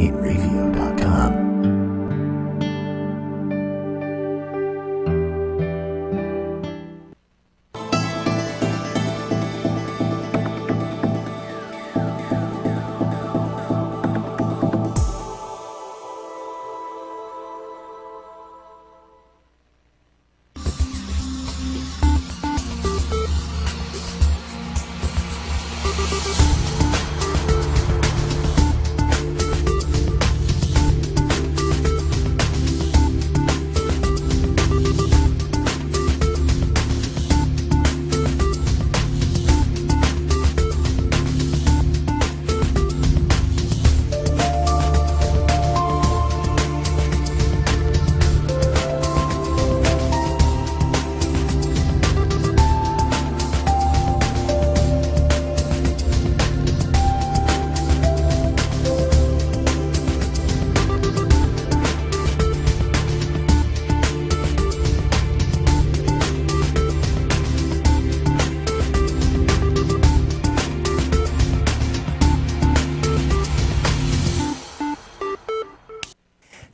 8radio.com.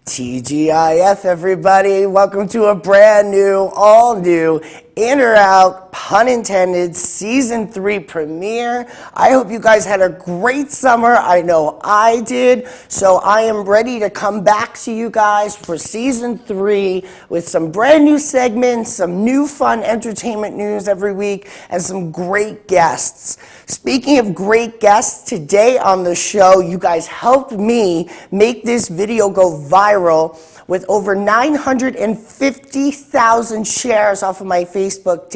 TGIF, everybody. Welcome to a brand new, all new, in or out, pun intended, season 3 premiere. I hope you guys had a great summer. I know I did. So I am ready to come back to you guys for season 3 with some brand new segments, some new fun entertainment news every week, and some great guests. Speaking of great guests, today on the show, you guys helped me make this video go viral with over 950,000 shares off of my Facebook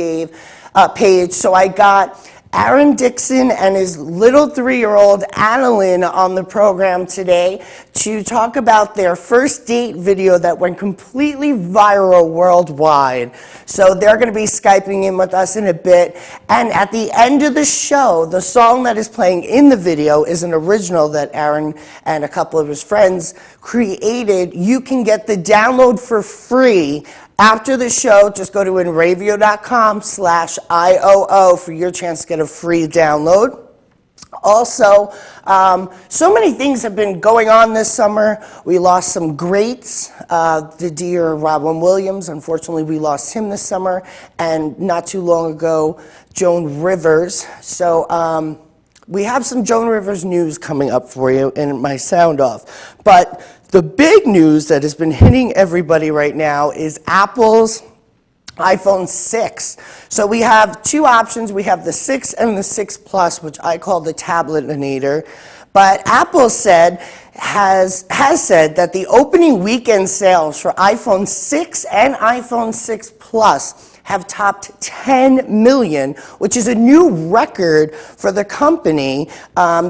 page. So I got Aaron Dickson and his little 3-year-old Analynne on the program today to talk about their first date video that went completely viral worldwide. So they're going to be Skyping in with us in a bit. And at the end of the show, the song that is playing in the video is an original that Aaron and a couple of his friends created. You can get the download for free. After the show, just go to inravio.com/IOO for your chance to get a free download. Also, so many things have been going on this summer. We lost some greats. The dear Robin Williams, unfortunately, we lost him this summer. And not too long ago, Joan Rivers. So we have some Joan Rivers news coming up for you in my sound off. But the big news that has been hitting everybody right now is Apple's iPhone 6. So we have two options. We have the 6 and the 6 Plus, which I call the tabletinator. But Apple has said that the opening weekend sales for iPhone 6 and iPhone 6 Plus have topped 10 million, which is a new record for the company.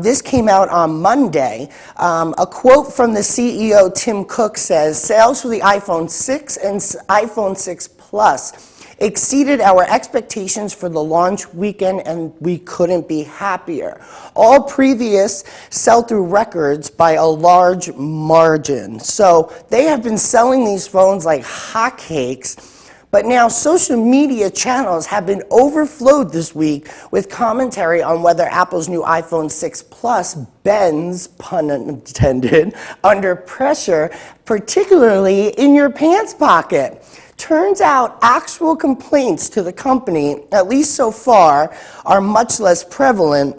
This came out on Monday. A quote from the CEO, Tim Cook, says, "Sales for the iPhone 6 and iPhone 6 Plus exceeded our expectations for the launch weekend, and we couldn't be happier. All previous sell-through records by a large margin." So they have been selling these phones like hotcakes. But now social media channels have been overflowed this week with commentary on whether Apple's new iPhone 6 Plus bends, pun intended, under pressure, particularly in your pants pocket. Turns out actual complaints to the company, at least so far, are much less prevalent.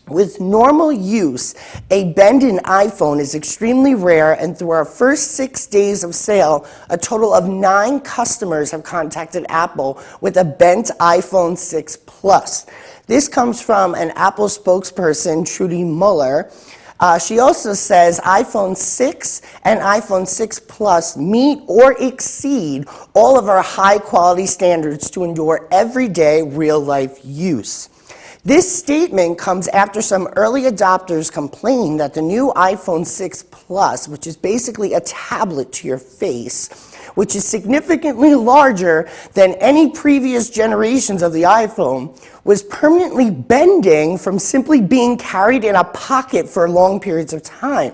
With normal use, a bend in iPhone is extremely rare, and through our first 6 days of sale, a total of 9 customers have contacted Apple with a bent iPhone 6 Plus. This comes from an Apple spokesperson, Trudy Muller. She also says iPhone 6 and iPhone 6 Plus meet or exceed all of our high-quality standards to endure everyday real-life use. This statement comes after some early adopters complained that the new iPhone 6 Plus, which is basically a tablet to your face, which is significantly larger than any previous generations of the iPhone, was permanently bending from simply being carried in a pocket for long periods of time.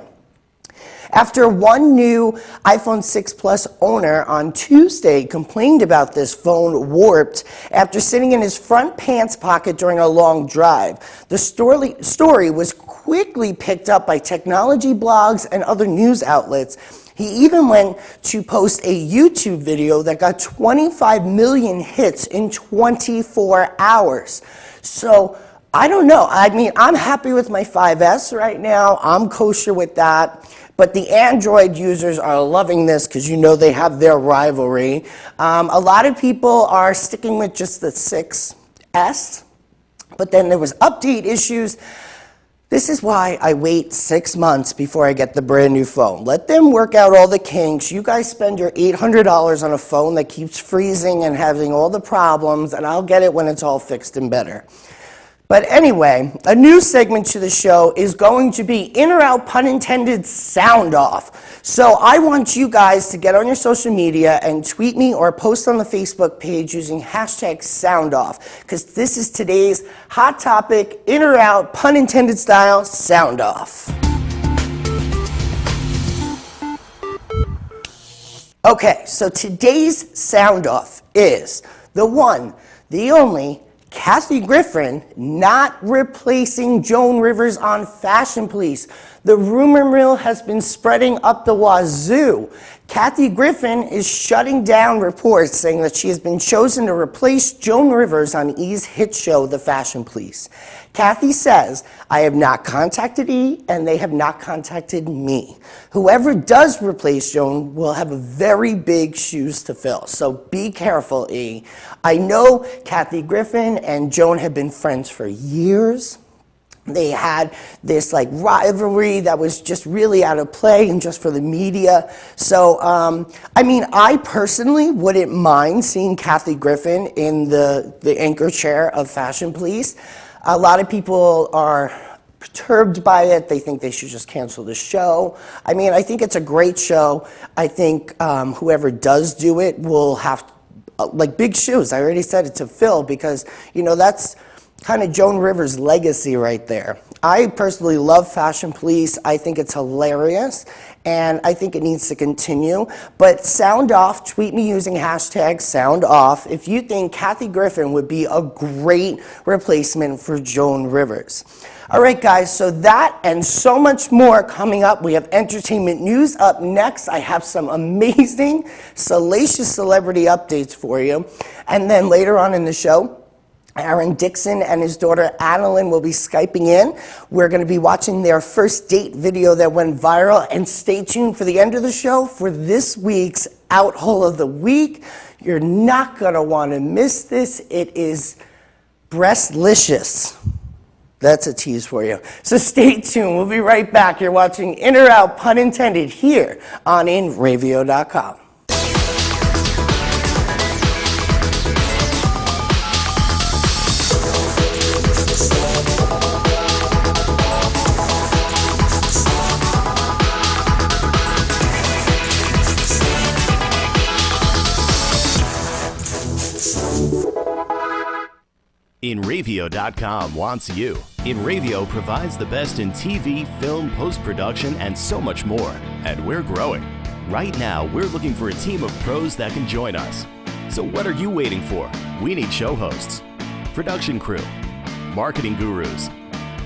after one new iPhone 6 Plus owner on Tuesday complained about this phone warped after sitting in his front pants pocket during a long drive. The story was quickly picked up by technology blogs and other news outlets. He even went to post a YouTube video that got 25 million hits in 24 hours. So I don't know. I mean, I'm happy with my 5S right now. I'm kosher with that. But the Android users are loving this because you know they have their rivalry. A lot of people are sticking with just the 6S, but then there was update issues. This is why I wait 6 months before I get the brand new phone. Let them work out all the kinks. You guys spend your $800 on a phone that keeps freezing and having all the problems, and I'll get it when it's all fixed and better. But anyway, a new segment to the show is going to be in or out, pun intended, sound off. So I want you guys to get on your social media and tweet me or post on the Facebook page using hashtag sound off, because this is today's hot topic, in or out, pun intended style, sound off. Okay, so today's sound off is the one, the only, Kathy Griffin not replacing Joan Rivers on Fashion Police. The rumor mill has been spreading up the wazoo. Kathy Griffin is shutting down reports saying that she has been chosen to replace Joan Rivers on E's hit show, The Fashion Police. Kathy says, I have not contacted E and they have not contacted me. Whoever does replace Joan will have very big shoes to fill, so be careful, E. I know Kathy Griffin and Joan have been friends for years. They had this like rivalry that was just really out of play and just for the media. So, I mean, I personally wouldn't mind seeing Kathy Griffin in the anchor chair of Fashion Police. A lot of people are perturbed by it. They think they should just cancel the show. I mean, I think it's a great show. I think whoever does do it will have like big shoes. I already said it, to fill, because, you know, that's kind of Joan Rivers' legacy right there. I personally love Fashion Police. I think it's hilarious, and I think it needs to continue. But sound off, tweet me using hashtag sound off if you think Kathy Griffin would be a great replacement for Joan Rivers. All right, guys, so that and so much more coming up. We have entertainment news up next. I have some amazing, salacious celebrity updates for you. And then later on in the show, Dickson and his daughter Analynne will be Skyping in. We're going to be watching their first date video that went viral. And stay tuned for the end of the show for this week's Outhole of the Week. You're not going to want to miss this. It is breastlicious. That's a tease for you. So stay tuned. We'll be right back. You're watching In or Out, pun intended, here on InRavio.com. InRavio.com wants you. InRavio provides the best in TV, film, post-production, and so much more. And we're growing. Right now, we're looking for a team of pros that can join us. So what are you waiting for? We need show hosts, production crew, marketing gurus,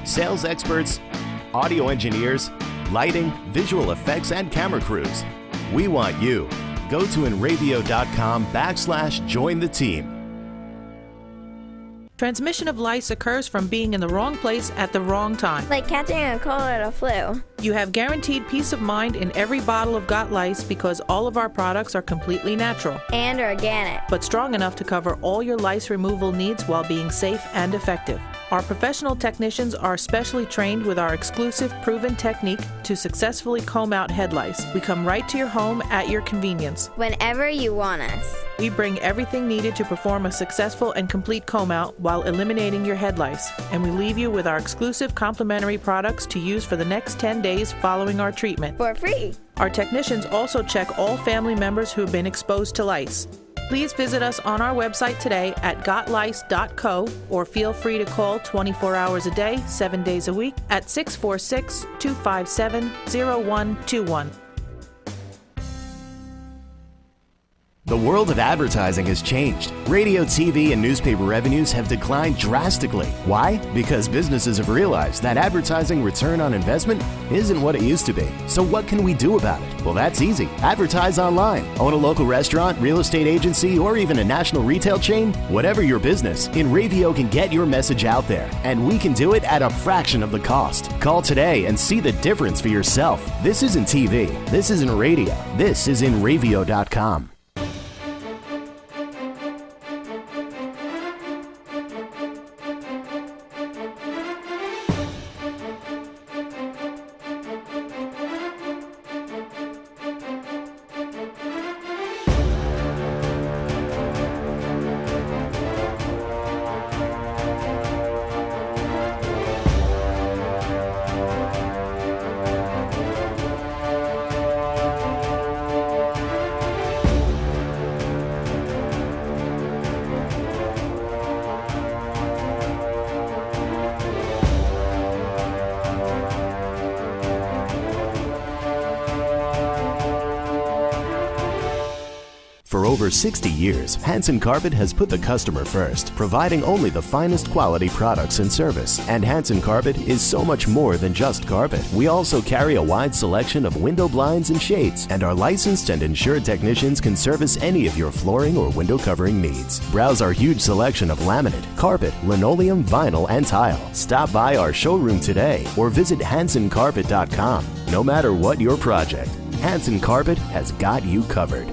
sales experts, audio engineers, lighting, visual effects, and camera crews. We want you. Go to InRavio.com/join the team. Transmission of lice occurs from being in the wrong place at the wrong time. Like catching a cold or a flu. You have guaranteed peace of mind in every bottle of Got Lice because all of our products are completely natural And organic. but strong enough to cover all your lice removal needs while being safe and effective. Our professional technicians are specially trained with our exclusive proven technique to successfully comb out head lice. We come right to your home at your convenience. Whenever you want us. We bring everything needed to perform a successful and complete comb out while eliminating your head lice. And we leave you with our exclusive complimentary products to use for the next 10 days following our treatment. For free. Our technicians also check all family members who have been exposed to lice. Please visit us on our website today at gotlice.co or feel free to call 24 hours a day, 7 days a week at 646-257-0121. The world of advertising has changed. Radio, TV, and newspaper revenues have declined drastically. Why? Because businesses have realized that advertising return on investment isn't what it used to be. So what can we do about it? Well, that's easy. Advertise online. Own a local restaurant, real estate agency, or even a national retail chain? Whatever your business, InRavio can get your message out there, and we can do it at a fraction of the cost. Call today and see the difference for yourself. This isn't TV. This isn't radio. This is InRavio.com. For over 60 years, Hansen Carpet has put the customer first, providing only the finest quality products and service. And Hansen Carpet is so much more than just carpet. We also carry a wide selection of window blinds and shades, and our licensed and insured technicians can service any of your flooring or window covering needs. Browse our huge selection of laminate, carpet, linoleum, vinyl, and tile. Stop by our showroom today or visit HansenCarpet.com. No matter what your project, Hansen Carpet has got you covered.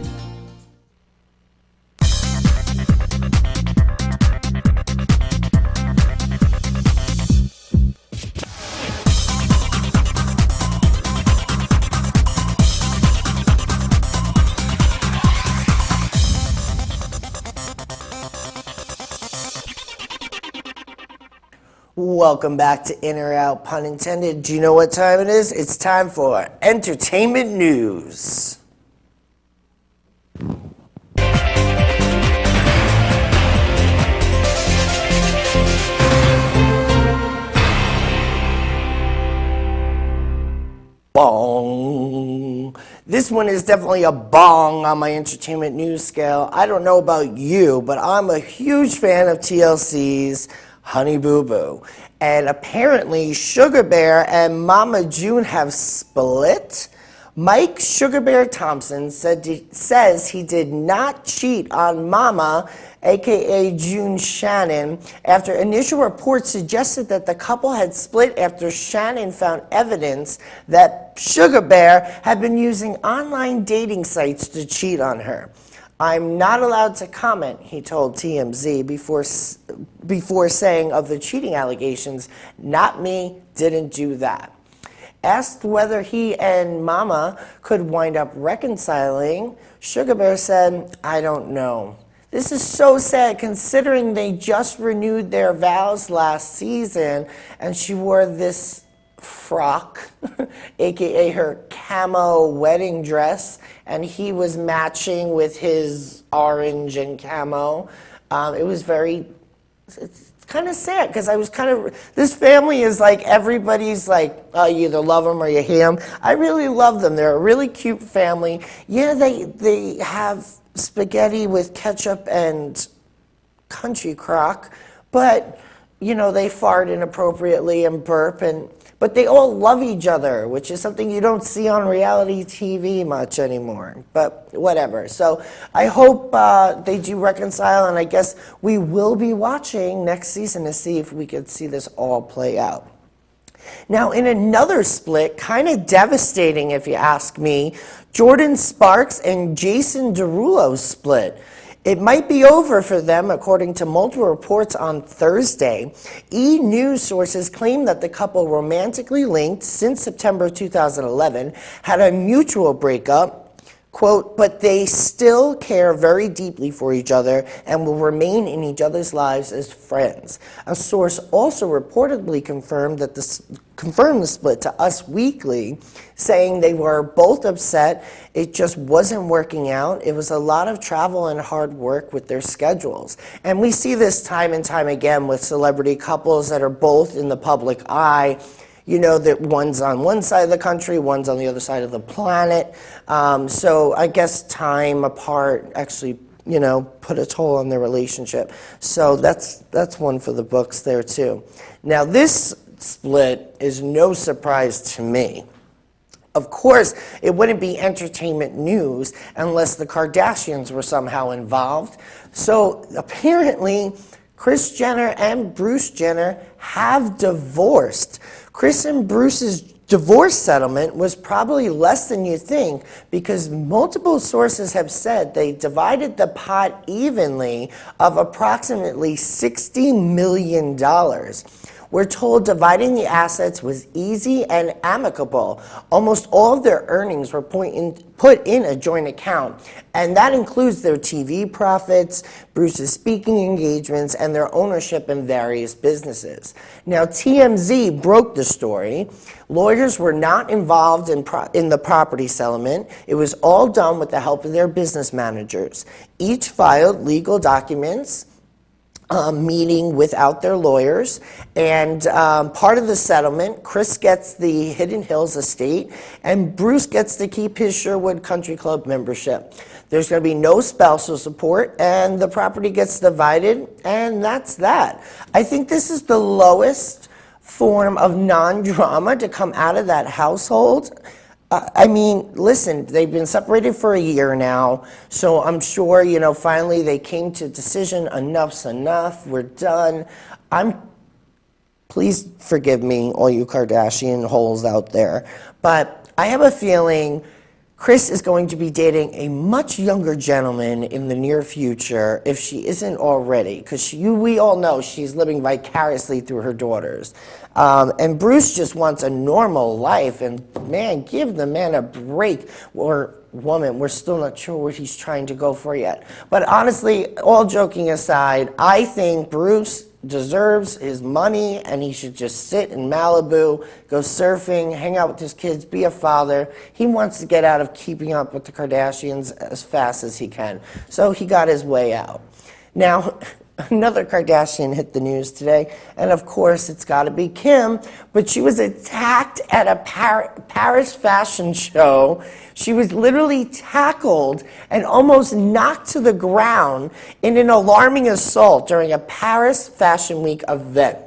Welcome back to In or Out, pun intended. Do you know what time it is? It's time for entertainment news. Bong. This one is definitely a bong on my entertainment news scale. I don't know about you, but I'm a huge fan of TLC's Honey Boo Boo. And apparently Sugar Bear and Mama June have split. Mike Sugar Bear Thompson says he did not cheat on Mama, aka June Shannon, after initial reports suggested that the couple had split after Shannon found evidence that Sugar Bear had been using online dating sites to cheat on her. I'm not allowed to comment, he told TMZ before saying of the cheating allegations, not me, didn't do that. Asked whether he and Mama could wind up reconciling, Sugar Bear said, I don't know. This is so sad considering they just renewed their vows last season and she wore this frock, aka her camo wedding dress, and he was matching with his orange and camo. It's kind of sad because I was this family is like everybody's like, oh, you either love them or you hate them. I really love them. They're a really cute family. Yeah, they have spaghetti with ketchup and country crock, but you know, they fart inappropriately and burp, but they all love each other, which is something you don't see on reality TV much anymore. But whatever. So I hope they do reconcile, and I guess we will be watching next season to see if we could see this all play out. Now, in another split, kind of devastating if you ask me, Jordan Sparks and Jason Derulo split. It might be over for them, according to multiple reports on Thursday. E! News sources claim that the couple, romantically linked since September 2011, had a mutual breakup, quote, but they still care very deeply for each other and will remain in each other's lives as friends. A source also reportedly confirmed the split to Us Weekly, saying they were both upset. It just wasn't working out. It was a lot of travel and hard work with their schedules. And we see this time and time again with celebrity couples that are both in the public eye. you know, that one's on one side of the country, one's on the other side of the planet. So I guess time apart actually, you know, put a toll on their relationship. So that's one for the books there too. Now this split is no surprise to me. Of course, it wouldn't be entertainment news unless the Kardashians were somehow involved. So apparently, Kris Jenner and Bruce Jenner have divorced. Kris and Bruce's divorce settlement was probably less than you think because multiple sources have said they divided the pot evenly of approximately $60 million. We're told dividing the assets was easy and amicable. Almost all of their earnings were put in a joint account, and that includes their TV profits, Bruce's speaking engagements, and their ownership in various businesses. Now, TMZ broke the story. Lawyers were not involved in the property settlement. It was all done with the help of their business managers. Each filed legal documents, meeting without their lawyers, and part of the settlement, Kris gets the Hidden Hills estate, and Bruce gets to keep his Sherwood Country Club membership. There's going to be no spousal support, and the property gets divided, and that's that. I think this is the lowest form of non-drama to come out of that household. I mean, listen, they've been separated for a year now, so I'm sure, you know, finally they came to a decision, enough's enough, we're done. Please forgive me, all you Kardashian holes out there, but I have a feeling Kris is going to be dating a much younger gentleman in the near future, if she isn't already, because we all know she's living vicariously through her daughters. And Bruce just wants a normal life, and man, give the man a break, or woman, we're still not sure what he's trying to go for yet. But honestly, all joking aside, I think Bruce deserves his money, and he should just sit in Malibu, go surfing, hang out with his kids, be a father. He wants to get out of keeping up with the Kardashians as fast as he can. So he got his way out. Now, another Kardashian hit the news today, and of course it's got to be Kim, but she was attacked at a Paris fashion show. She was literally tackled and almost knocked to the ground in an alarming assault during a Paris Fashion Week event.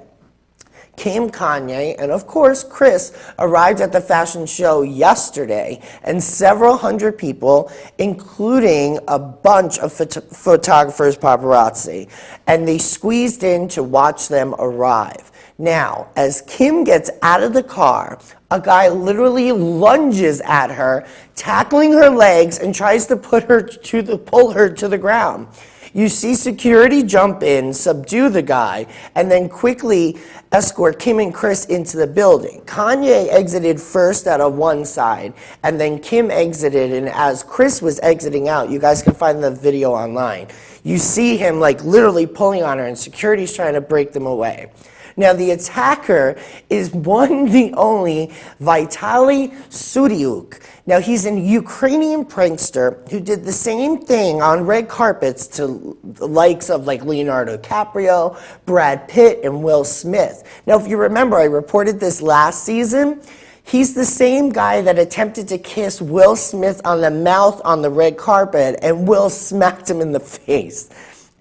Kim, Kanye, and of course Kris arrived at the fashion show yesterday, and several hundred people, including a bunch of photographers, paparazzi, and they squeezed in to watch them arrive. Now, as Kim gets out of the car, a guy literally lunges at her, tackling her legs, and tries to pull her to the ground. You see security jump in, subdue the guy, and then quickly escort Kim and Kris into the building. Kanye exited first out of one side, and then Kim exited, and as Kris was exiting out, you guys can find the video online, you see him like literally pulling on her, and security's trying to break them away. Now, the attacker is the only Vitaly Sudiuk. Now, he's a Ukrainian prankster who did the same thing on red carpets to the likes of like Leonardo DiCaprio, Brad Pitt, and Will Smith. Now, if you remember, I reported this last season. He's the same guy that attempted to kiss Will Smith on the mouth on the red carpet, and Will smacked him in the face.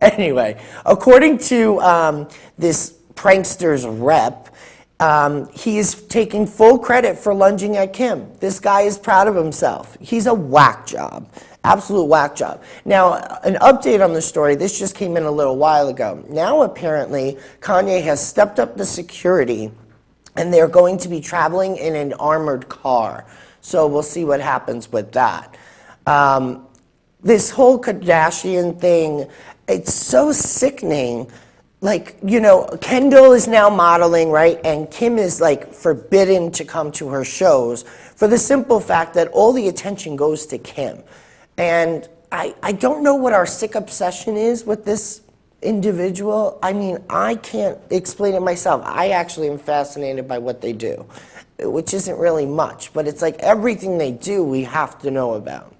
Anyway, according to this prankster's rep, he is taking full credit for lunging at Kim. This guy is proud of himself. He's a whack job, absolute whack job. Now, an update on the story, this just came in a little while ago. Now, apparently, Kanye has stepped up the security, and they're going to be traveling in an armored car. So we'll see what happens with that. This whole Kardashian thing, it's so sickening. Like, you know, Kendall is now modeling, right? And Kim is like forbidden to come to her shows for the simple fact that all the attention goes to Kim. And I don't know what our sick obsession is with this individual. I mean, I can't explain it myself. I actually am fascinated by what they do, which isn't really much, but it's like everything they do we have to know about.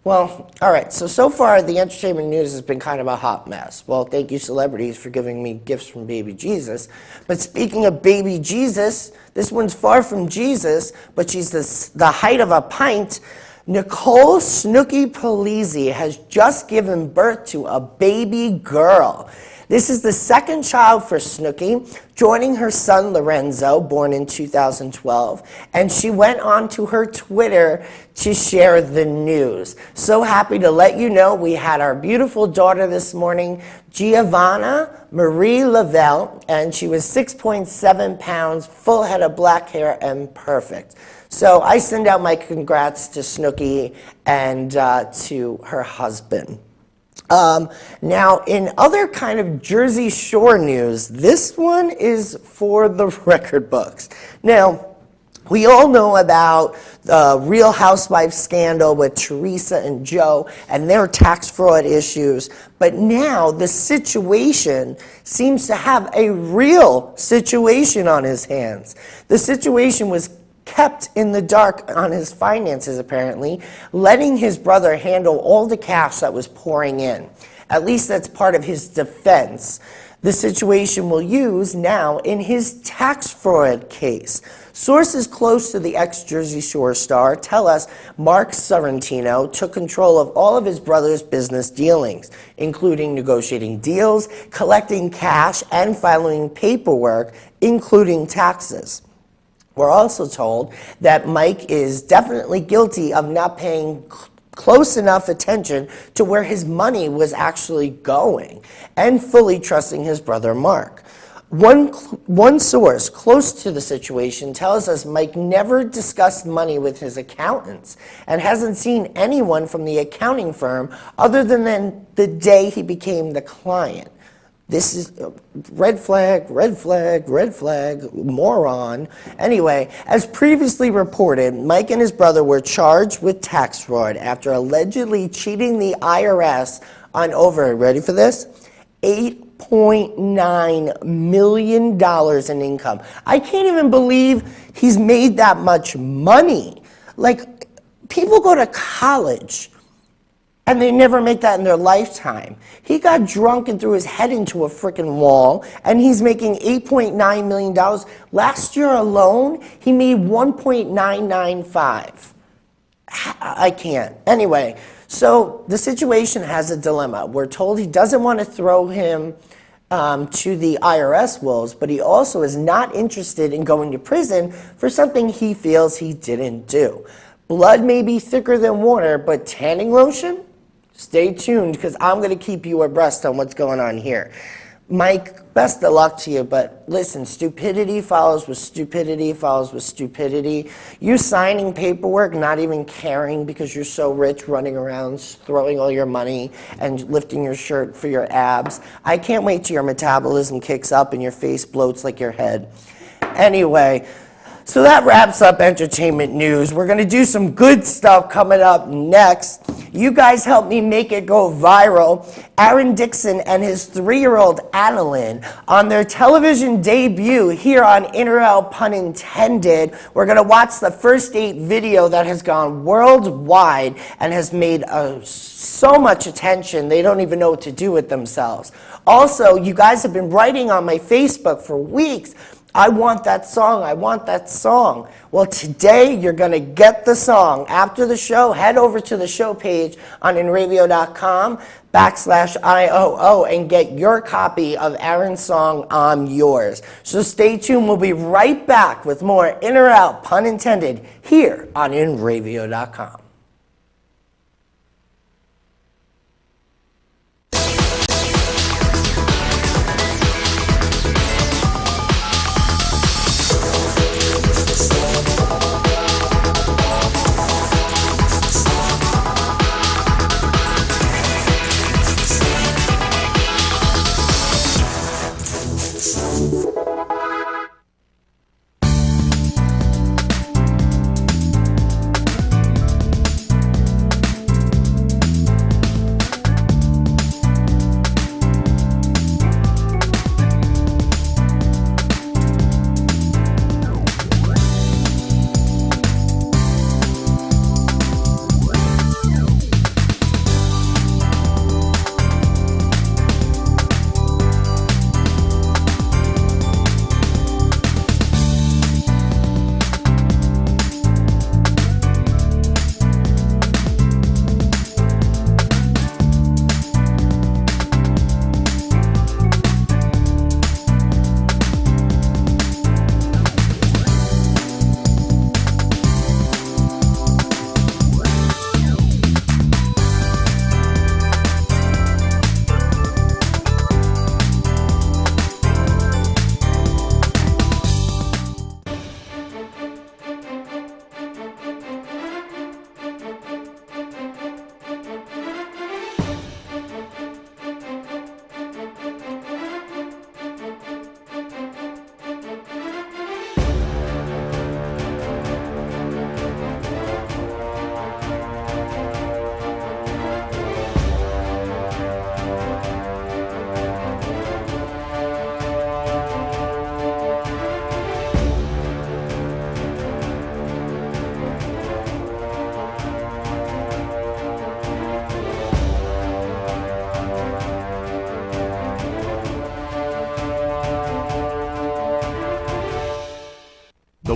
Well, all right. So far, the entertainment news has been kind of a hot mess. Well, thank you, celebrities, for giving me gifts from baby Jesus. But speaking of baby Jesus, this one's far from Jesus, but she's the height of a pint. Nicole Snooki Polizzi has just given birth to a baby girl. This is the second child for Snooki, joining her son Lorenzo, born in 2012, and she went on to her Twitter to share the news. So happy to let you know we had our beautiful daughter this morning, Giovanna Marie Lavelle, and she was 6.7 pounds, full head of black hair, and perfect. So I send out my congrats to Snooki and to her husband. Now, in other kind of Jersey Shore news, this one is for the record books. Now, we all know about the Real Housewives scandal with Teresa and Joe and their tax fraud issues, but now the situation seems to have a real situation on his hands. The situation was kept in the dark on his finances, apparently, letting his brother handle all the cash that was pouring in. At least that's part of his defense. The situation will use now in his tax fraud case. Sources close to the ex-Jersey Shore star tell us Mark Sorrentino took control of all of his brother's business dealings, including negotiating deals, collecting cash, and filing paperwork, including taxes. We're also told that Mike is definitely guilty of not paying close enough attention to where his money was actually going and fully trusting his brother Mark. One source close to the situation tells us Mike never discussed money with his accountants and hasn't seen anyone from the accounting firm other than the day he became the client. This is red flag, red flag, red flag, moron. Anyway, as previously reported, Mike and his brother were charged with tax fraud after allegedly cheating the IRS on over, ready for this? $8.9 million in income. I can't even believe he's made that much money. Like, people go to college and they never make that in their lifetime. He got drunk and threw his head into a freaking wall, and he's making $8.9 million. Last year alone, he made $1.995. I can't. Anyway, so the situation has a dilemma. We're told he doesn't want to throw him to the IRS wolves, but he also is not interested in going to prison for something he feels he didn't do. Blood may be thicker than water, but tanning lotion? Stay tuned, because I'm going to keep you abreast on what's going on here. Mike, best of luck to you, but listen, stupidity follows with stupidity follows with stupidity. You signing paperwork, not even caring because you're so rich, running around, throwing all your money and lifting your shirt for your abs. I can't wait till your metabolism kicks up and your face bloats like your head. Anyway, so that wraps up entertainment news. We're going to do some good stuff coming up next. You guys helped me make it go viral. Aaron Dickson and his 3-year-old Analynne on their television debut here on InterL, pun intended. We're going to watch the first date video that has gone worldwide and has made so much attention they don't even know what to do with themselves. Also, you guys have been writing on my Facebook for weeks, I want that song, I want that song. Well, today you're going to get the song. After the show, head over to the show page on inradio.com/IOO and get your copy of Aaron's song, I'm Yours. So stay tuned. We'll be right back with more In or Out, pun intended, here on inradio.com.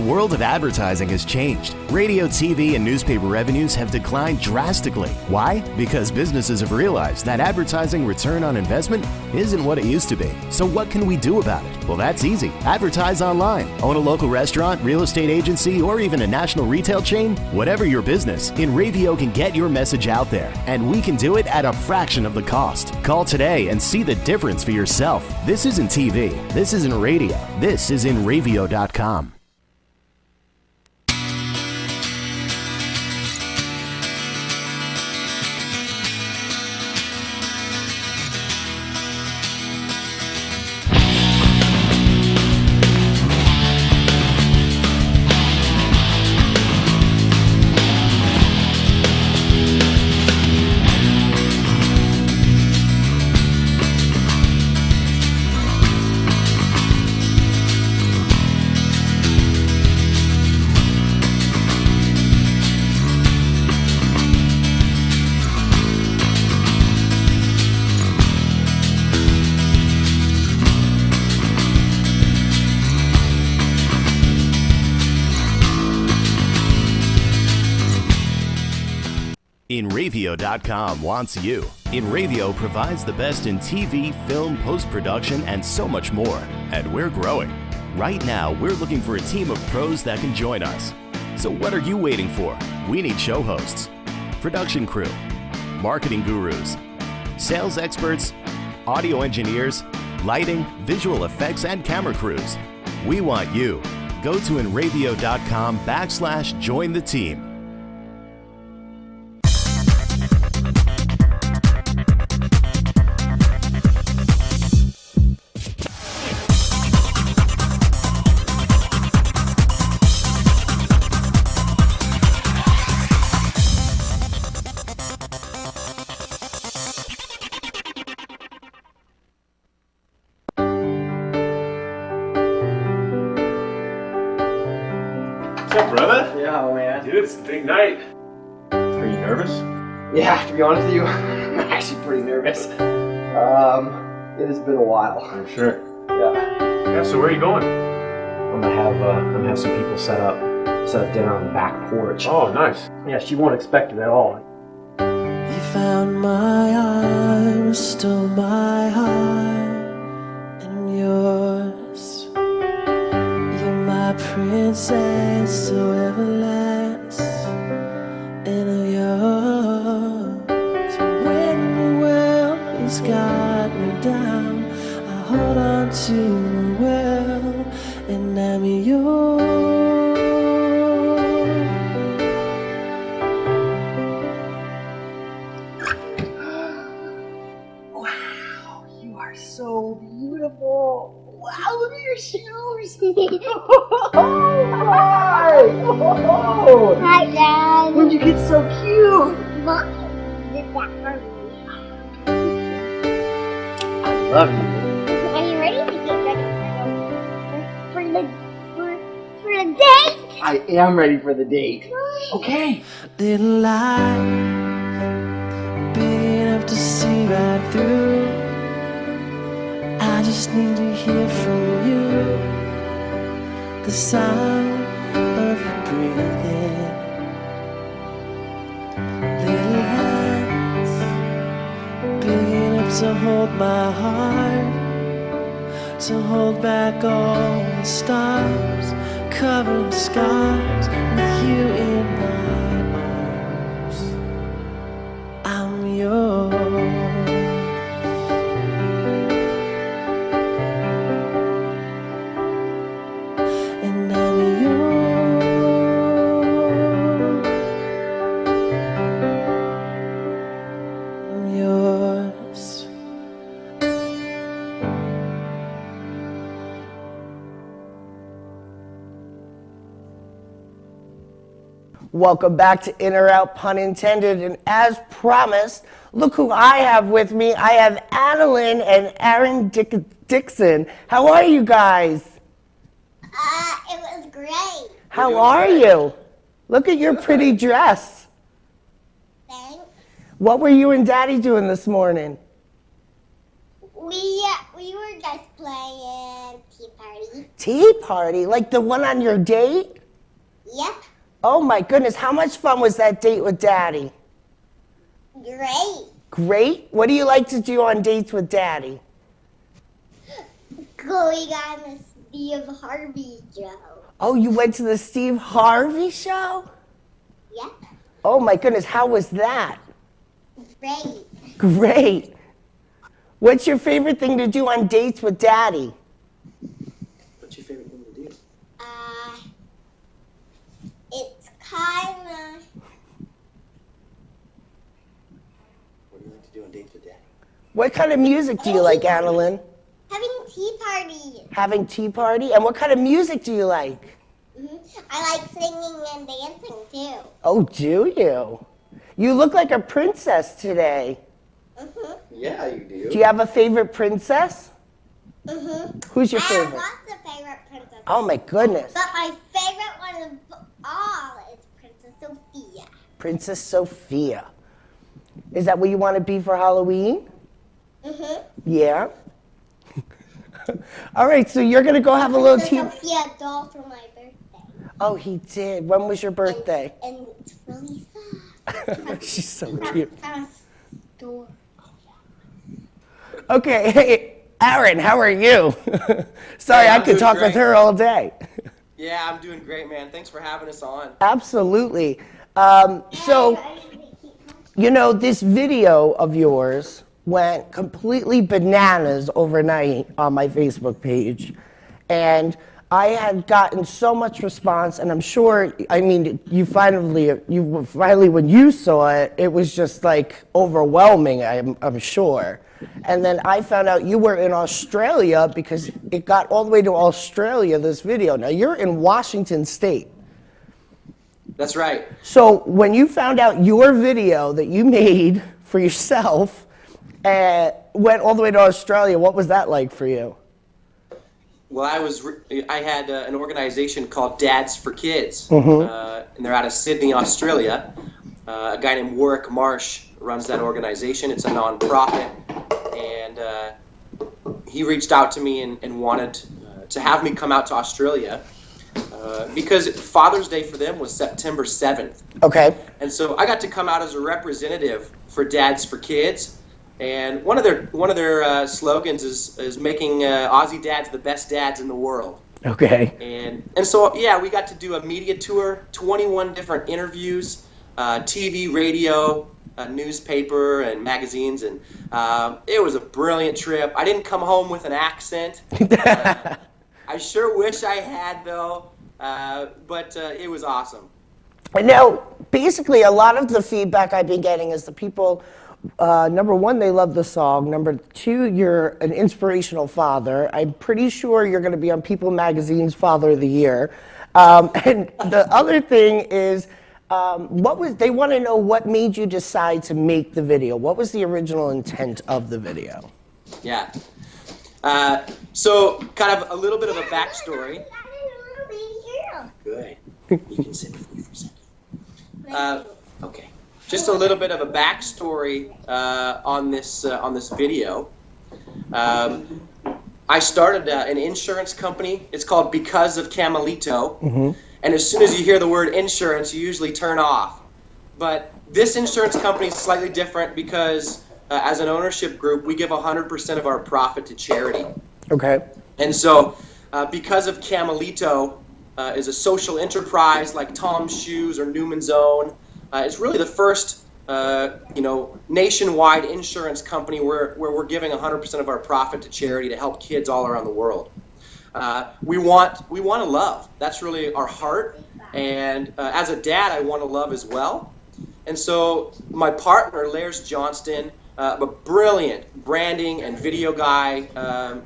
world of advertising has changed. Radio, TV, and newspaper revenues have declined drastically. Why? Because businesses have realized that advertising return on investment isn't what it used to be. So what can we do about it? Well, that's easy. Advertise online. Own a local restaurant, real estate agency, or even a national retail chain? Whatever your business, InRavio can get your message out there, and we can do it at a fraction of the cost. Call today and see the difference for yourself. This isn't TV. This isn't radio. This is InRavio.com. InRavio.com wants you. InRavio provides the best in TV, film, post-production, and so much more. And we're growing. Right now, we're looking for a team of pros that can join us. So what are you waiting for? We need show hosts, production crew, marketing gurus, sales experts, audio engineers, lighting, visual effects, and camera crews. We want you. Go to InRavio.com/join the team. What's up, brother? Yeah, man. Dude, it's a big night. Are you nervous? Yeah, to be honest with you, I'm actually pretty nervous. It has been a while. I'm sure. Yeah. Yeah, so where are you going? I'm gonna have some people set up dinner on the back porch. Oh, nice. Yeah, she won't expect it at all. You found my arms, stole my heart, and yours. You're my princess, so everlasting of yours. When the world has got me down, I hold on to the world, and I'm yours. Wow, you are so beautiful. Wow, look at your shoes. Alright. Oh. Hi, Dad. When'd you get so cute? Mom did that for me. I love you. Are you ready to get ready for the date? I am ready for the date. Okay. Little light, big enough to see right through. I just need to hear from you the sound of your breathing. Little hands, big enough to hold my heart, to hold back all the stars, covering scars with you in my arms. I'm yours. And I'm yours. I'm yours. Welcome back to In or Out, pun intended. And as promised, look who I have with me. I have Analynne and Aaron Dickson. How are you guys? It was great. How are you? Look at your pretty dress. Thanks. What were you and Daddy doing this morning? We were just playing Tea Party. Tea party? Like the one on your date? Yep. Oh my goodness, how much fun was that date with Daddy? Great. Great. What do you like to do on dates with Daddy? Going on the Steve Harvey show. Oh, you went to the Steve Harvey show? Yep. Oh my goodness, how was that? Great. Great. What's your favorite thing to do on dates with Daddy? What's your favorite thing to do? It's kinda. What do you like to do on dates with Daddy? What kind of music do you like, Analynne? Having tea parties. Having tea party? And what kind of music do you like? I like singing and dancing too. Oh, do you? You look like a princess today. Yeah, you do. Do you have a favorite princess? Who's your I have favorite? lots of favorite princesses. Oh my goodness. But my favorite one of all is Princess Sophia. Princess Sophia. Is that what you want to be for Halloween? Yeah? All right, so you're going to go have a little tea. Princess Sophia doll for my birthday. Oh, he did. When was your birthday? And it's really sad. She's so cute. Door. Okay, hey, Aaron, how are you? Sorry, Hey, I I'm could doing talk with great. her all day. Yeah, I'm doing great, man. Thanks for having us on. Absolutely. So, you know, this video of yours went completely bananas overnight on my Facebook page. And I had gotten so much response, and I'm sure, I mean, you finally, when you saw it, it was just like overwhelming, I'm sure. And then I found out you were in Australia because it got all the way to Australia, this video. Now, you're in Washington State. That's right. So when you found out your video that you made for yourself went all the way to Australia, what was that like for you? Well, I had an organization called Dads for Kids, Mm-hmm. and they're out of Sydney, Australia. A guy named Warwick Marsh runs that organization. It's a nonprofit, and he reached out to me and wanted to have me come out to Australia because Father's Day for them was September 7th. Okay. And so I got to come out as a representative for Dads for Kids. And one of their slogans is making Aussie dads the best dads in the world. Okay. And so yeah, we got to do a media tour, 21 different interviews, TV, radio, newspaper, and magazines, and it was a brilliant trip. I didn't come home with an accent. I sure wish I had though, but it was awesome. Now, basically, a lot of the feedback I've been getting is the people. Number one, they love the song. Number two, you're an inspirational father. I'm pretty sure you're going to be on People Magazine's Father of the Year. And the other thing is, they want to know what made you decide to make the video. What was the original intent of the video? Yeah. So kind of a little bit of a backstory. Good. You can sit with me for a second. Okay. Just a little bit of a backstory on this video. I started an insurance company. It's called Because of Camelito. Mm-hmm. And as soon as you hear the word insurance, you usually turn off. But this insurance company is slightly different because as an ownership group, we give 100% of our profit to charity. Okay. And so Because of Camelito is a social enterprise like Tom's Shoes or Newman's Own. It's really the first, nationwide insurance company where we're giving 100% of our profit to charity to help kids all around the world. We want to love. That's really our heart. And as a dad, I want to love as well. And so my partner, Lars Johnston, a brilliant branding and video guy.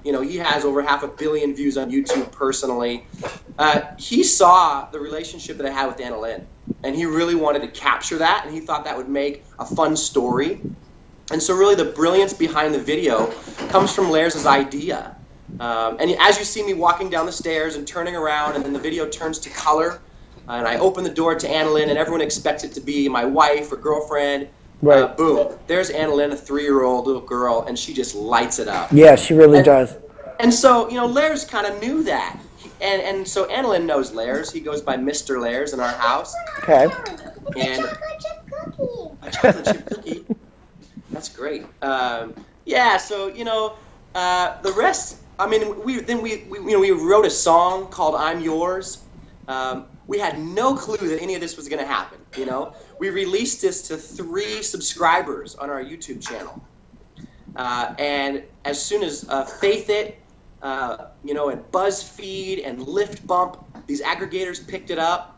He has over 500 million views on YouTube personally. He saw the relationship that I had with Analynne, and he really wanted to capture that, and he thought that would make a fun story. And so really the brilliance behind the video comes from Lars's idea. And as you see me walking down the stairs and turning around, and then the video turns to color, and I open the door to Analynne, and everyone expects it to be my wife or girlfriend. Right. Boom. There's Analynne, a 3-year-old little girl, and she just lights it up. Yeah, she really does. And so, Lars kind of knew that. and so Analynne knows Lairs. He goes by Mr. Lairs in our house. Okay. And Chocolate chip cookie. a chocolate chip cookie. That's great. Yeah. So the rest. I mean, we wrote a song called "I'm Yours." We had no clue that any of this was going to happen. We released this to 3 subscribers on our YouTube channel, and as soon as Faith It, and BuzzFeed and Lift Bump, these aggregators picked it up.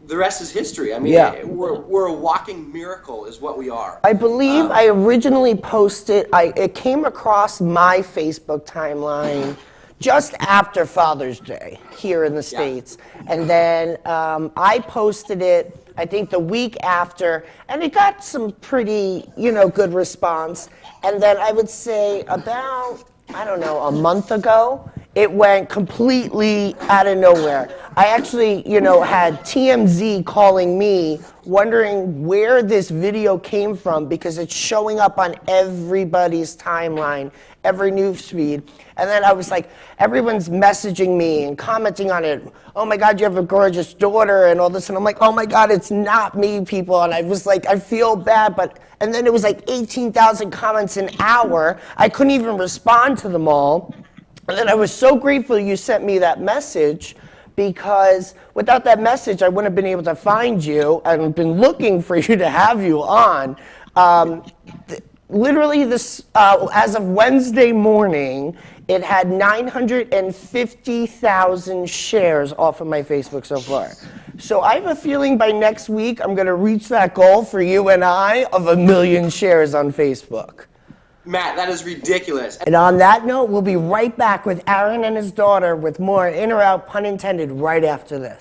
The rest is history. I mean, Yeah. we're a walking miracle, is what we are. I believe I originally posted, it came across my Facebook timeline just after Father's Day here in the States. And then I posted it, I think the week after, and it got some pretty, good response. And then I would say about, I don't know, a month ago, it went completely out of nowhere. I actually, had TMZ calling me, wondering where this video came from because it's showing up on everybody's timeline, every news feed. And then I was like, everyone's messaging me and commenting on it. Oh my God, you have a gorgeous daughter and all this. And I'm like, oh my God, it's not me, people. And I was like, I feel bad. And then it was like 18,000 comments an hour. I couldn't even respond to them all. And then I was so grateful you sent me that message, because without that message, I wouldn't have been able to find you. I've been looking for you to have you on. Literally, this as of Wednesday morning, it had 950,000 shares off of my Facebook so far. So I have a feeling by next week, I'm going to reach that goal for you and I of 1 million shares on Facebook. Matt, that is ridiculous. And on that note, we'll be right back with Aaron and his daughter with more In or Out, pun intended, right after this.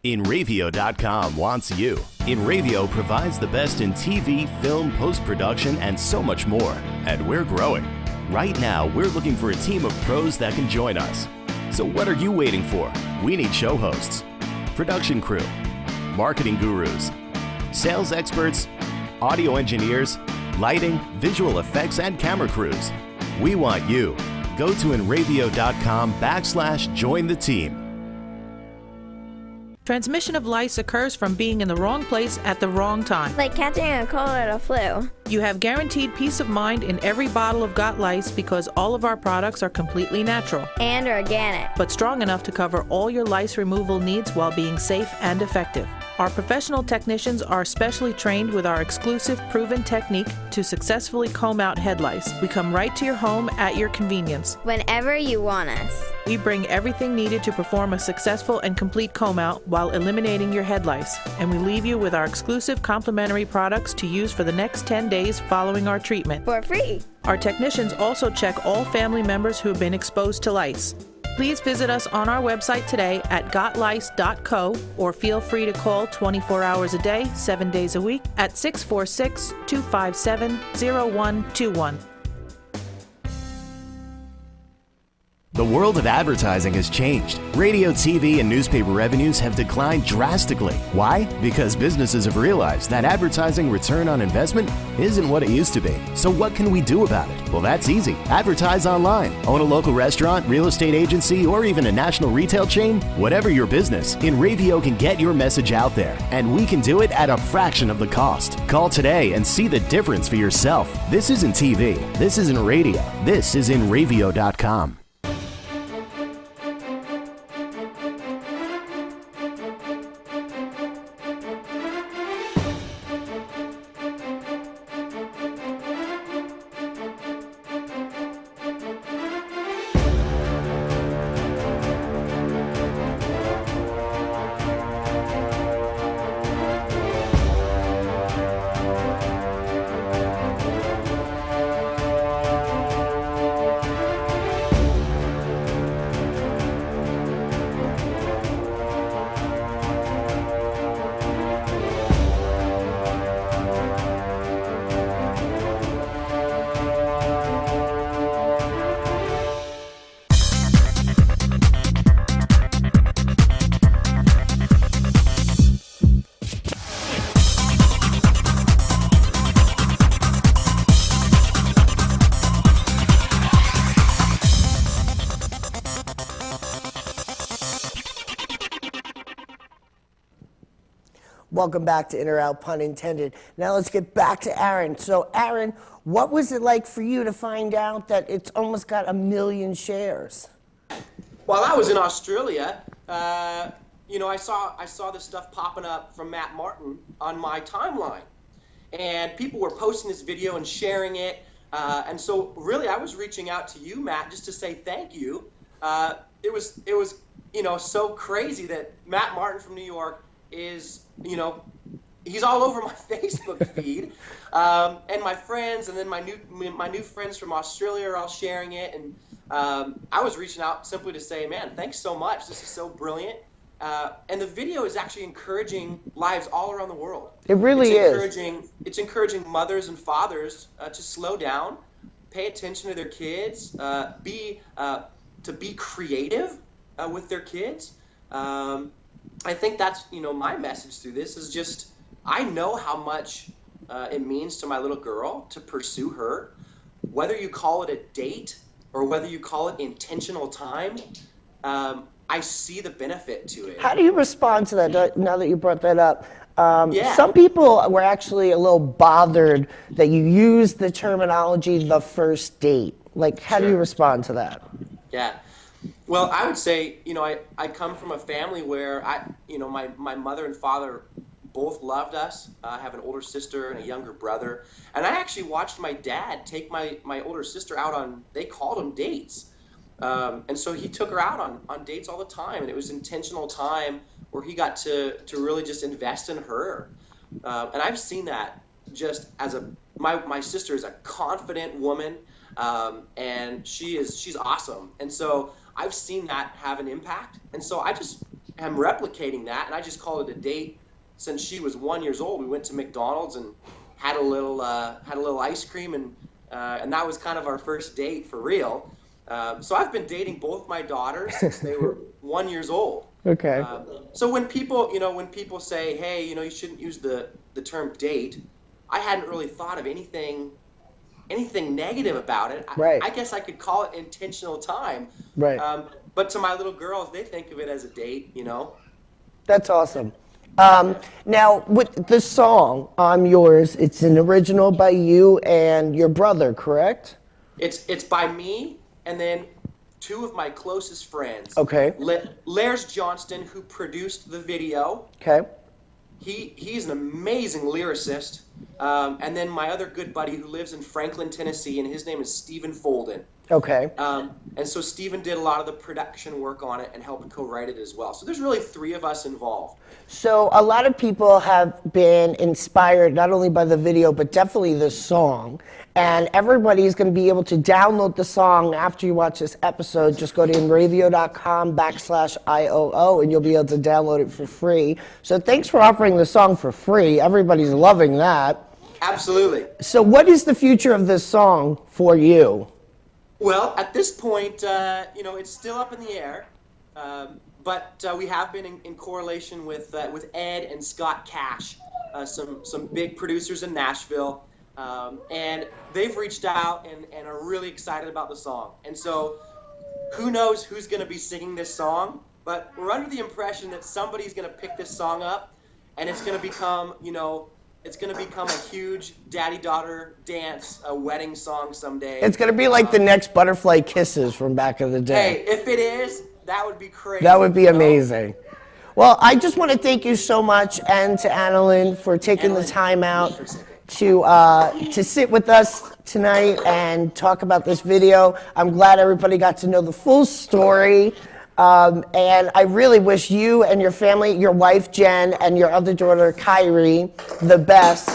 InRavio.com wants you. InRavio provides the best in TV, film, post-production, and so much more. And we're growing. Right now, we're looking for a team of pros that can join us. So what are you waiting for? We need show hosts, production crew, marketing gurus, sales experts, audio engineers, lighting, visual effects, and camera crews. We want you. Go to InRavio.com/join the team. Transmission of lice occurs from being in the wrong place at the wrong time. Like catching a cold or a flu. You have guaranteed peace of mind in every bottle of Got Lice because all of our products are completely natural And organic. but strong enough to cover all your lice removal needs while being safe and effective. Our professional technicians are specially trained with our exclusive proven technique to successfully comb out head lice. We come right to your home at your convenience. Whenever you want us. We bring everything needed to perform a successful and complete comb out while eliminating your head lice, and we leave you with our exclusive complimentary products to use for the next 10 days following our treatment. For free. Our technicians also check all family members who have been exposed to lice. Please visit us on our website today at gotlice.co or feel free to call 24 hours a day, 7 days a week at 646-257-0121. The world of advertising has changed. Radio, TV, and newspaper revenues have declined drastically. Why? Because businesses have realized that advertising return on investment isn't what it used to be. So what can we do about it? Well, that's easy. Advertise online. Own a local restaurant, real estate agency, or even a national retail chain? Whatever your business, InRavio can get your message out there, and we can do it at a fraction of the cost. Call today and see the difference for yourself. This isn't TV. This isn't radio. This is InRavio.com. Welcome back to In or Out, pun intended. Now let's get back to Aaron. So Aaron, what was it like for you to find out that it's almost got 1 million shares? While I was in Australia, you know, I saw this stuff popping up from Matt Martin on my timeline, and people were posting this video and sharing it. And so really, I was reaching out to you, Matt, just to say thank you. It was you know, so crazy that Matt Martin from New York is, you know, he's all over my Facebook feed, and my friends, and then my new friends from Australia are all sharing it. And I was reaching out simply to say, man, thanks so much. This is so brilliant. And the video is actually encouraging lives all around the world. It really is. It's encouraging mothers and fathers to slow down, pay attention to their kids, to be creative with their kids. I think that's, you know, my message through this is just, I know how much it means to my little girl to pursue her, whether you call it a date or whether you call it intentional time. I see the benefit to it. How do you respond to that, now that you brought that up? Yeah. Some people were actually a little bothered that you used the terminology the first date. Like, how do you respond to that? Yeah. Well, I would say, you know, I come from a family where my mother and father both loved us. I have an older sister and a younger brother. And I actually watched my dad take my older sister out on, they called them dates. And so he took her out on dates all the time. And it was intentional time where he got to really just invest in her. And I've seen that just as my sister is a confident woman. And she's awesome. And so I've seen that have an impact. And so I just am replicating that. And I just call it a date. Since she was 1 year old, we went to McDonald's and had a little ice cream, and that was kind of our first date for real. So I've been dating both my daughters since they were 1 year old. Okay. So when people say, hey, you know, you shouldn't use the term date, I hadn't really thought of anything negative about it. Right. I guess I could call it intentional time. Right. But to my little girls, they think of it as a date, you know. That's awesome. Now, with the song, I'm Yours, it's an original by you and your brother, correct? It's by me and then two of my closest friends. Okay. Lars Johnston, who produced the video. Okay. He's an amazing lyricist. And then my other good buddy who lives in Franklin, Tennessee, and his name is Stephen Folden. Okay. And so Stephen did a lot of the production work on it and helped co-write it as well. So there's really three of us involved. So a lot of people have been inspired not only by the video, but definitely the song. And everybody is going to be able to download the song after you watch this episode. Just go to inravio.com/IOO and you'll be able to download it for free. So thanks for offering the song for free. Everybody's loving that. Absolutely. So what is the future of this song for you? Well, at this point, you know, it's still up in the air, but we have been in correlation with Ed and Scott Cash, some big producers in Nashville, and they've reached out and are really excited about the song. And so, who knows who's going to be singing this song? But we're under the impression that somebody's going to pick this song up, and it's going to become, you know, it's going to become a huge daddy-daughter dance, a wedding song someday. It's going to be like the next Butterfly Kisses from back in the day. Hey, if it is, that would be crazy. That would be amazing. Well, I just want to thank you so much, and to Analynne for taking the time out to sit with us tonight and talk about this video. I'm glad everybody got to know the full story. And I really wish you and your family, your wife Jen, and your other daughter Kyrie, the best.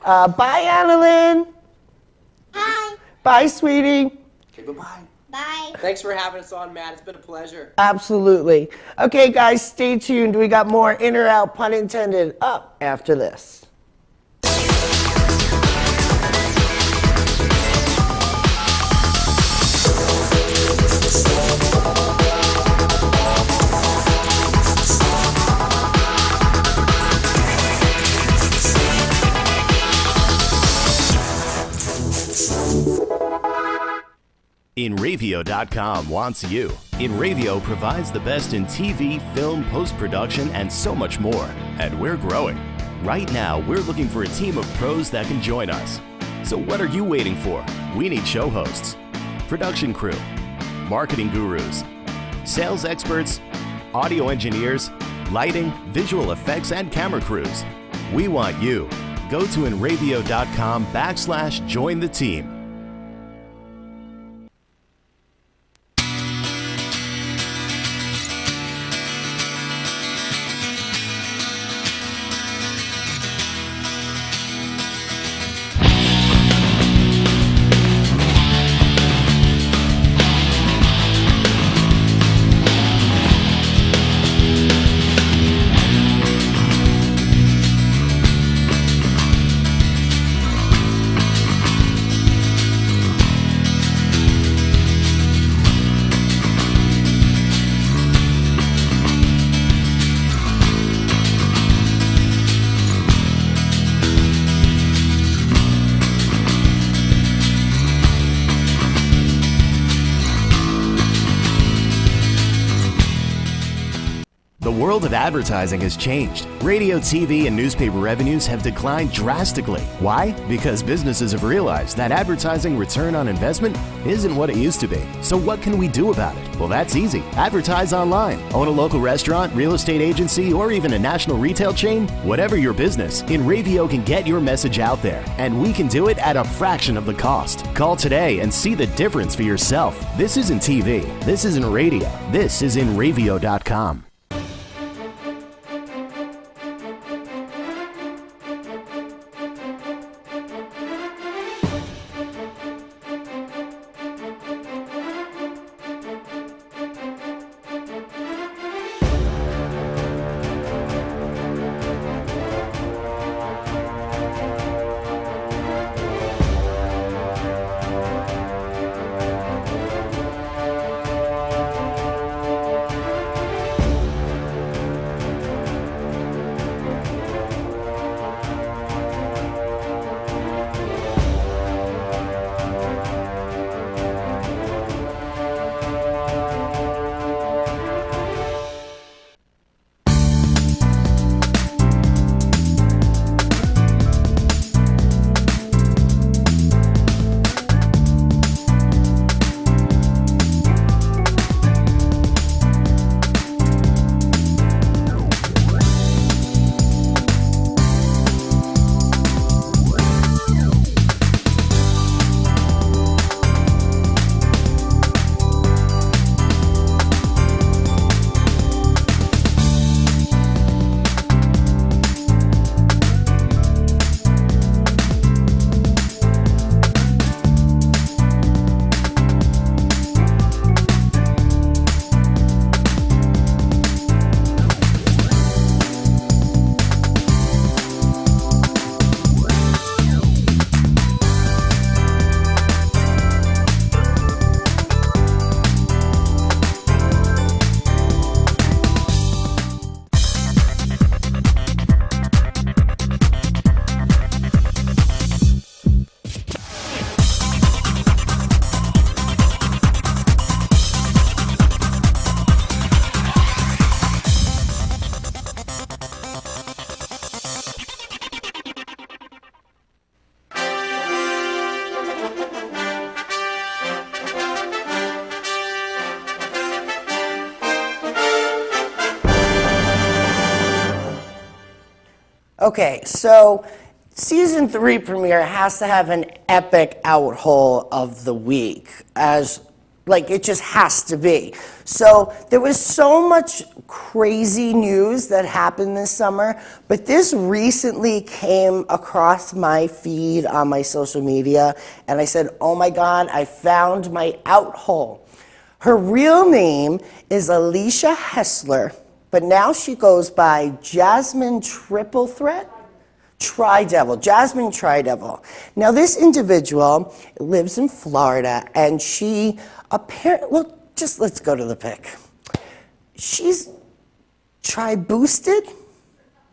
Bye, Analynne. Hi. Bye, sweetie. Okay, bye-bye. Bye. Thanks for having us on, Matt. It's been a pleasure. Absolutely. Okay, guys, stay tuned. We got more In or Out, pun intended, up after this. InRavio.com wants you. InRavio provides the best in TV, film, post-production, and so much more. And we're growing. Right now, we're looking for a team of pros that can join us. So what are you waiting for? We need show hosts, production crew, marketing gurus, sales experts, audio engineers, lighting, visual effects, and camera crews. We want you. Go to enravio.com/join the team. The world of advertising has changed. Radio, TV, and newspaper revenues have declined drastically. Why? Because businesses have realized that advertising return on investment isn't what it used to be. So what can we do about it? Well, that's easy. Advertise online. Own a local restaurant, real estate agency, or even a national retail chain? Whatever your business, Enravio can get your message out there, and we can do it at a fraction of the cost. Call today and see the difference for yourself. This isn't TV. This isn't radio. This is Enravio.com. Okay, so season 3 premiere has to have an epic outhole of the week, it just has to be. So there was so much crazy news that happened this summer, but this recently came across my feed on my social media, and I said, oh my God, I found my outhole. Her real name is Alicia Hessler, but now she goes by Jasmine Triple Threat? Tri-Devil, Jasmine Tri-Devil. Now this individual lives in Florida, and she apparently, let's go to the pic. She's tri-boosted.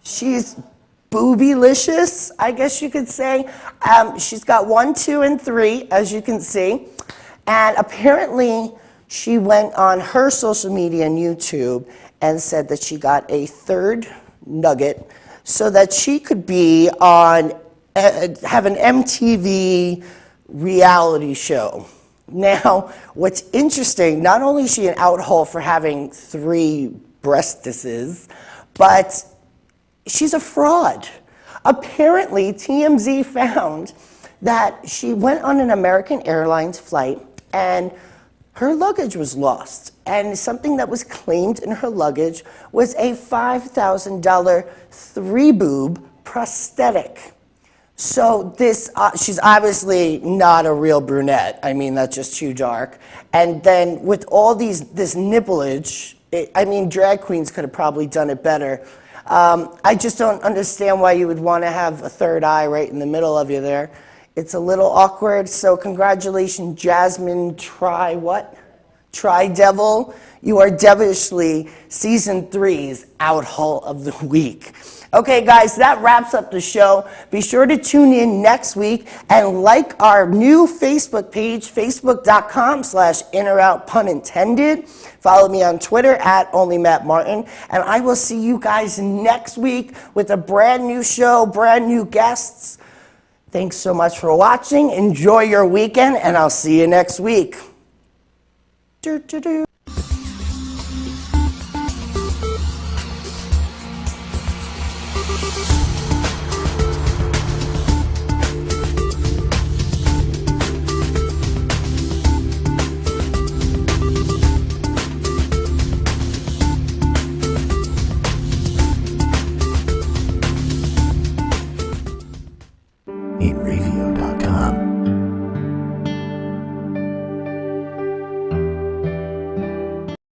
She's boobylicious, I guess you could say. She's got 1, 2, and 3, as you can see. And apparently she went on her social media and YouTube and said that she got a third nugget. so that she could be on, have an MTV reality show. Now, what's interesting, not only is she an outhole for having 3 breastises, but she's a fraud. Apparently, TMZ found that she went on an American Airlines flight and her luggage was lost. And something that was claimed in her luggage was a $5,000 3-boob prosthetic. So this, she's obviously not a real brunette. I mean, that's just too dark. And then with all this nipplage, drag queens could have probably done it better. I just don't understand why you would want to have a third eye right in the middle of you there. It's a little awkward, so congratulations, Jasmine Tri-Devil. You are devilishly season 3's outhole of the week. Okay, guys, that wraps up the show. Be sure to tune in next week and like our new Facebook page, facebook.com/in-or-out, pun intended. Follow me on Twitter @OnlyMattMartin. And I will see you guys next week with a brand new show, brand new guests. Thanks so much for watching. Enjoy your weekend, and I'll see you next week. Do-do-do. In